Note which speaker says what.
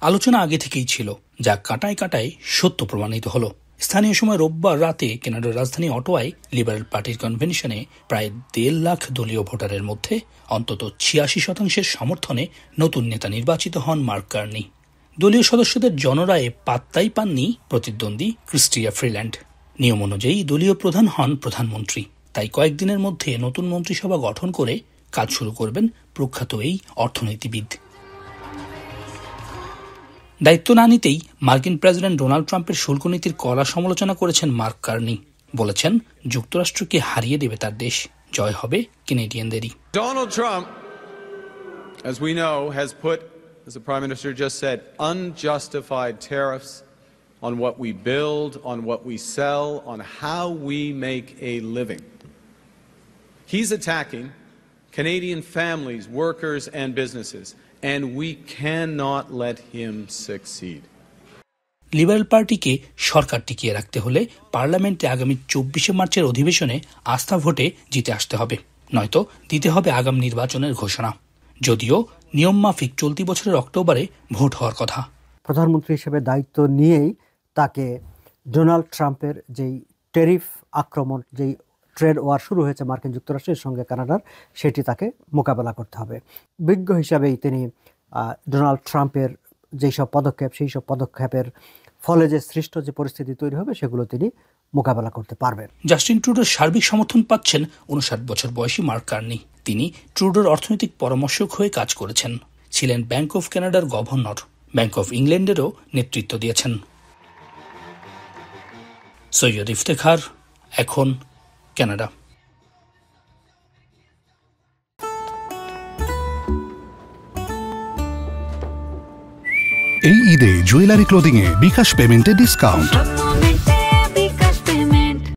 Speaker 1: আলোচনা আগে থেকেই ছিল, যা কাঁটায় কাঁটায় সত্য প্রমাণিত হলো। স্থানীয় সময় রোববার রাতে কানাডার রাজধানী অটোয়ায় লিবারেল পার্টির কনভেনশনে প্রায় 1.5 লাখ দলীয় ভোটারের মধ্যে অন্তত 86% সমর্থনে নতুন নেতা নির্বাচিত হন মার্ক কার্নি। দলীয় সদস্যদের জনরায়ে পাত্তাই পাননি প্রতিদ্বন্দ্বী ক্রিস্টিয়া ফ্রিল্যান্ড। নিয়ম অনুযায়ী দলীয় প্রধান হন প্রধানমন্ত্রী, তাই কয়েকদিনের মধ্যে নতুন মন্ত্রিসভা গঠন করে কাজ শুরু করবেন প্রখ্যাত এই অর্থনীতিবিদ। দায়িত্ব না নিতেই মার্কিন প্রেসিডেন্ট ডোনাল্ড ট্রাম্পের শুল্ক নীতির কড়া সমালোচনা করেছেন মার্ক কার্নি। বলেছেন, যুক্তরাষ্ট্রকে হারিয়ে দেবে তার দেশ, জয় হবে কানাডিয়ানদেরই।
Speaker 2: Donald Trump, as we know, has put, as the Prime Minister just said, unjustified tariffs on what we build, on what we sell, on how we make a living. He's attacking Canadian families, workers and businesses, and we cannot let him succeed.
Speaker 1: Liberal পার্টিকে সরকার টিকিয়ে রাখতে হলে পার্লামেন্টে আগামী 24 মার্চের অধিবেশনে আস্থা ভোটে জিতে আসতে হবে, নয়তো দিতে হবে আগাম নির্বাচনের ঘোষণা। যদিও নিয়ম মাফিক চলতি বছরের অক্টোবরে ভোট হওয়ার কথা।
Speaker 3: প্রধানমন্ত্রী হিসেবে দায়িত্ব নিয়েই তাকে ডোনাল্ড ট্রাম্পের যেই ট্যারিফ আক্রমণ, যেই ট্রেড ওয়ার শুরু হয়েছে মার্কিন যুক্তরাষ্ট্রের সঙ্গে কানাডার, সেটি তাকে মোকাবেলা করতে হবে। বিজ্ঞ হিসাবেই তিনি ডোনাল্ড ট্রাম্পের যেই সব পদক্ষেপ, সেই সব পদক্ষেপের ফলে যে সৃষ্ট যে পরিস্থিতি তৈরি হবে, সেগুলো তিনি মোকাবেলা করতে পারবেন।
Speaker 1: জাস্টিন ট্রুডোর সার্বিক সমর্থন পাচ্ছেন 59 বছর বয়সী মার্ক কার্নি। তিনি ট্রুডোর অর্থনৈতিক পরামর্শক হয়ে কাজ করেছেন, ছিলেন ব্যাংক অফ কানাডার গভর্নর, ব্যাংক অফ ইংল্যান্ডেরও নেতৃত্ব দিয়েছেন। সৈয়দ ইফতেখার, এখন কানাডা।
Speaker 4: এই ঈদে জুয়েলারি ক্লোদিং এ বিকাশ পেমেন্টে ডিসকাউন্ট।